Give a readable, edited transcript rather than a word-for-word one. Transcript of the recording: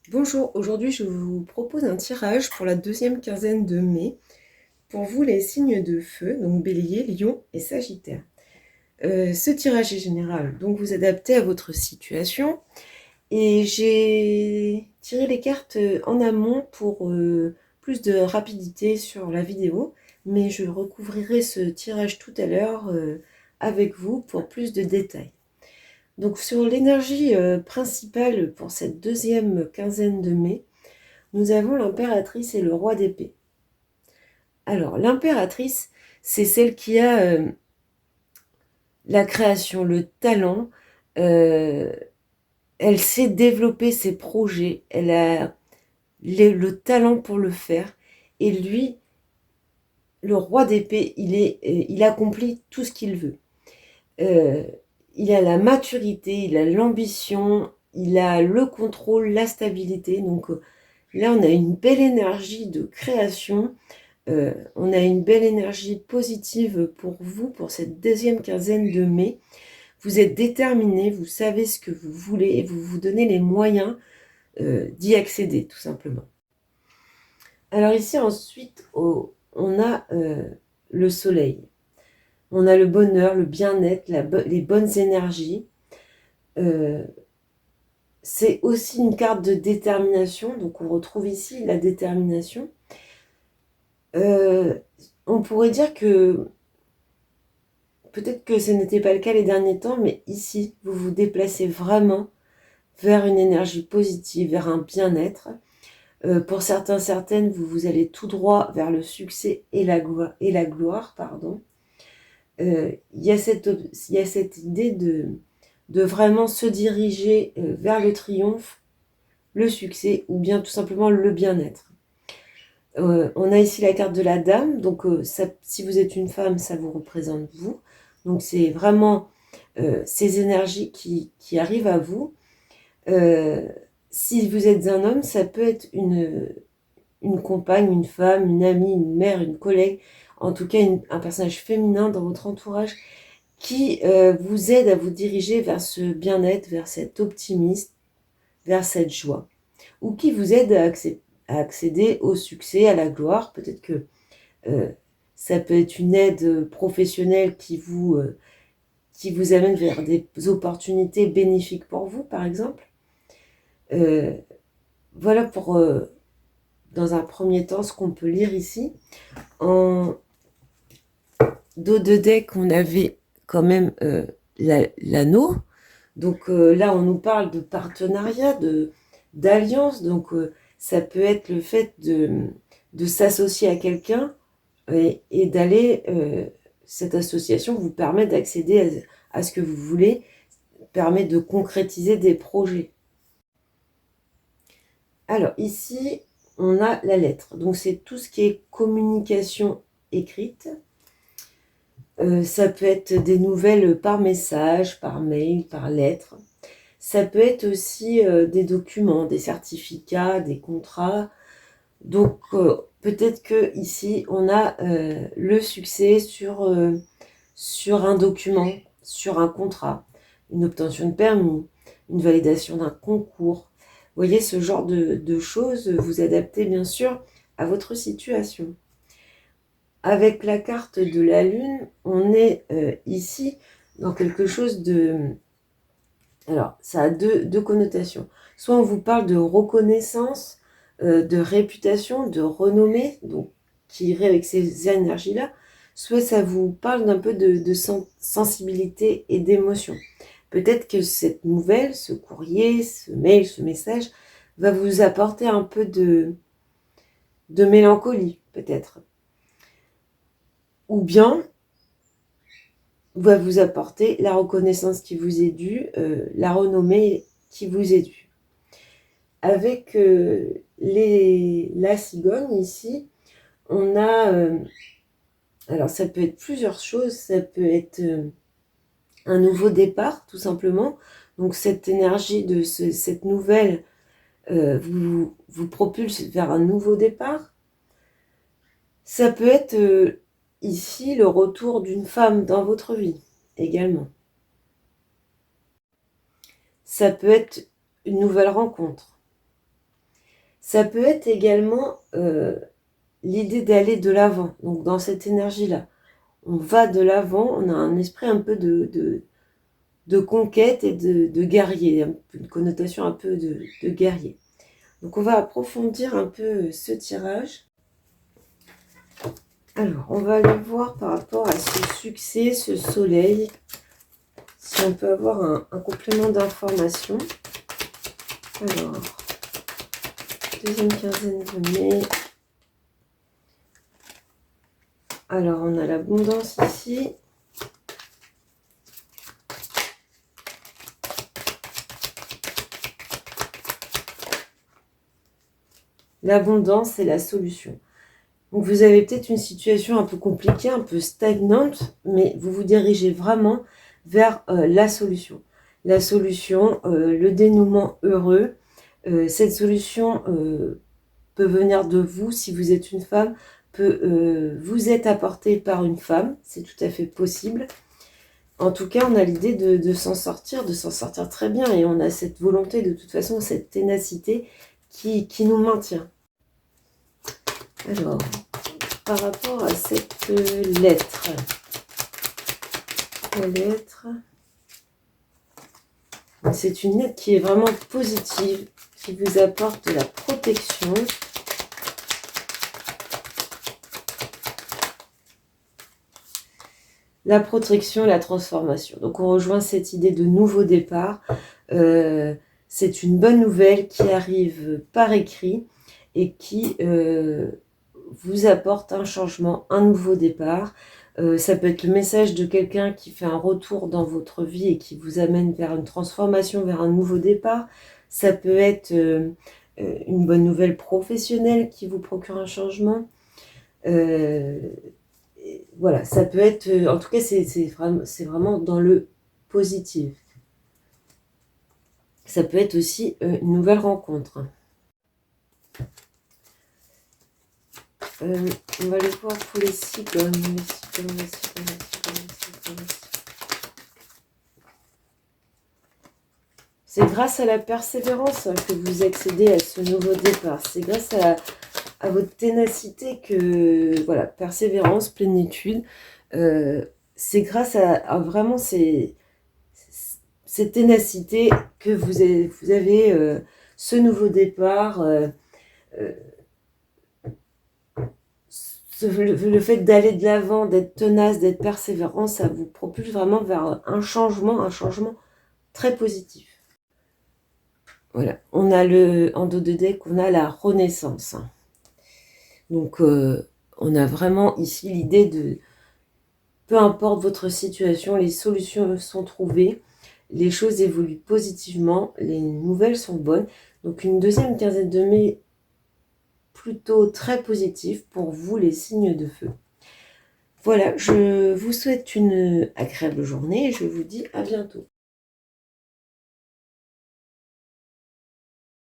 Bonjour, aujourd'hui je vous propose un tirage pour la deuxième quinzaine de mai pour vous les signes de feu, donc Bélier, Lion et Sagittaire. Ce tirage est général, donc vous adaptez à votre situation et j'ai tiré les cartes en amont pour plus de rapidité sur la vidéo, mais je recouvrirai ce tirage tout à l'heure avec vous pour plus de détails. Donc sur l'énergie principale pour cette deuxième quinzaine de mai, nous avons l'impératrice et le roi d'épée. Alors, l'impératrice, c'est celle qui a la création, le talent. euh, Elle sait développer ses projets. Elle a le talent pour le faire. Et lui, le roi d'épée, il accomplit tout ce qu'il veut. Euh, il a la maturité, il a l'ambition, il a le contrôle, la stabilité. Donc là, on a une belle énergie de création. On a une belle énergie positive pour vous, pour cette deuxième quinzaine de mai. Vous êtes déterminé, vous savez ce que vous voulez et vous vous donnez les moyens d'y accéder, tout simplement. Alors ici, ensuite, on a le soleil. On a le bonheur, le bien-être, les bonnes énergies. Euh, c'est aussi une carte de détermination, donc on retrouve ici la détermination. Euh, on pourrait dire que peut-être que ce n'était pas le cas les derniers temps, mais ici, vous vous déplacez vraiment vers une énergie positive, vers un bien-être. Pour certains, certaines, vous allez tout droit vers le succès et la gloire. Pardon. Il y a cette idée de vraiment se diriger vers le triomphe, le succès ou bien tout simplement le bien-être. On a ici la carte de la dame, donc si vous êtes une femme, ça vous représente vous. Donc c'est vraiment ces énergies qui arrivent à vous. Euh, si vous êtes un homme, ça peut être une compagne, une femme, une amie, une mère, une collègue, en tout cas un personnage féminin dans votre entourage qui vous aide à vous diriger vers ce bien-être, vers cet optimisme, vers cette joie, ou qui vous aide à accéder au succès, à la gloire. Peut-être que euh, ça peut être une aide professionnelle qui vous amène vers des opportunités bénéfiques pour vous, par exemple. Euh, voilà pour, dans un premier temps, ce qu'on peut lire ici. En dos de deck, on avait quand même l'anneau. Donc là, on nous parle de partenariat, d'alliance. Donc ça peut être le fait de s'associer à quelqu'un et d'aller... cette association vous permet d'accéder à ce que vous voulez, permet de concrétiser des projets. Alors ici, on a la lettre. Donc c'est tout ce qui est communication écrite. Ça peut être des nouvelles par message, par mail, par lettre. Ça peut être aussi des documents, des certificats, des contrats. Donc peut-être que ici on a le succès sur un document, sur un contrat, une obtention de permis, une validation d'un concours. Vous voyez, ce genre de choses, vous adaptez bien sûr à votre situation. Avec la carte de la Lune, on est ici dans quelque chose de... Alors, ça a deux connotations. Soit on vous parle de reconnaissance, de réputation, de renommée, donc qui irait avec ces énergies-là, soit ça vous parle d'un peu de sensibilité et d'émotion. Peut-être que cette nouvelle, ce courrier, ce mail, ce message, va vous apporter un peu de mélancolie, peut-être. Ou bien va vous apporter la reconnaissance qui vous est due, la renommée qui vous est due. Avec la cigogne ici, on a... alors ça peut être plusieurs choses, ça peut être un nouveau départ tout simplement. Donc cette énergie de cette nouvelle vous propulse vers un nouveau départ. Ça peut être ici le retour d'une femme dans votre vie également. Ça peut être une nouvelle rencontre. Ça peut être également l'idée d'aller de l'avant. Donc dans cette énergie-là, on va de l'avant, on a un esprit un peu de conquête et de guerrier, une connotation un peu de guerrier. Donc on va approfondir un peu ce tirage. Alors, on va aller voir par rapport à ce succès, ce soleil, si on peut avoir un complément d'information. Alors, deuxième quinzaine de mai. Alors, on a l'abondance ici. L'abondance, c'est la solution. Donc, vous avez peut-être une situation un peu compliquée, un peu stagnante, mais vous vous dirigez vraiment vers la solution. La solution, le dénouement heureux. Cette solution peut venir de vous, si vous êtes une femme, peut vous être apportée par une femme, c'est tout à fait possible. En tout cas, on a l'idée de s'en sortir très bien, et on a cette volonté, de toute façon, cette ténacité qui nous maintient. Alors, par rapport à cette lettre, la lettre, c'est une lettre qui est vraiment positive, qui vous apporte de la protection. La protection, la transformation. Donc on rejoint cette idée de nouveau départ. C'est une bonne nouvelle qui arrive par écrit et qui vous apporte un changement, un nouveau départ. Ça peut être le message de quelqu'un qui fait un retour dans votre vie et qui vous amène vers une transformation, vers un nouveau départ. Ça peut être une bonne nouvelle professionnelle qui vous procure un changement. Voilà, ça peut être, en tout cas, c'est vraiment dans le positif. Ça peut être aussi une nouvelle rencontre. On va aller voir pour les cigognes. C'est grâce à la persévérance que vous accédez à ce nouveau départ. C'est grâce à votre ténacité que, voilà, persévérance, plénitude, c'est grâce à vraiment cette ténacité que vous avez ce nouveau départ, le fait d'aller de l'avant, d'être tenace, d'être persévérant, ça vous propulse vraiment vers un changement très positif. Voilà, on a en dos de deck, on a la renaissance. Donc, on a vraiment ici l'idée de, peu importe votre situation, les solutions sont trouvées, les choses évoluent positivement, les nouvelles sont bonnes. Donc, une deuxième quinzaine de mai plutôt très positive pour vous, les signes de feu. Voilà, je vous souhaite une agréable journée et je vous dis à bientôt.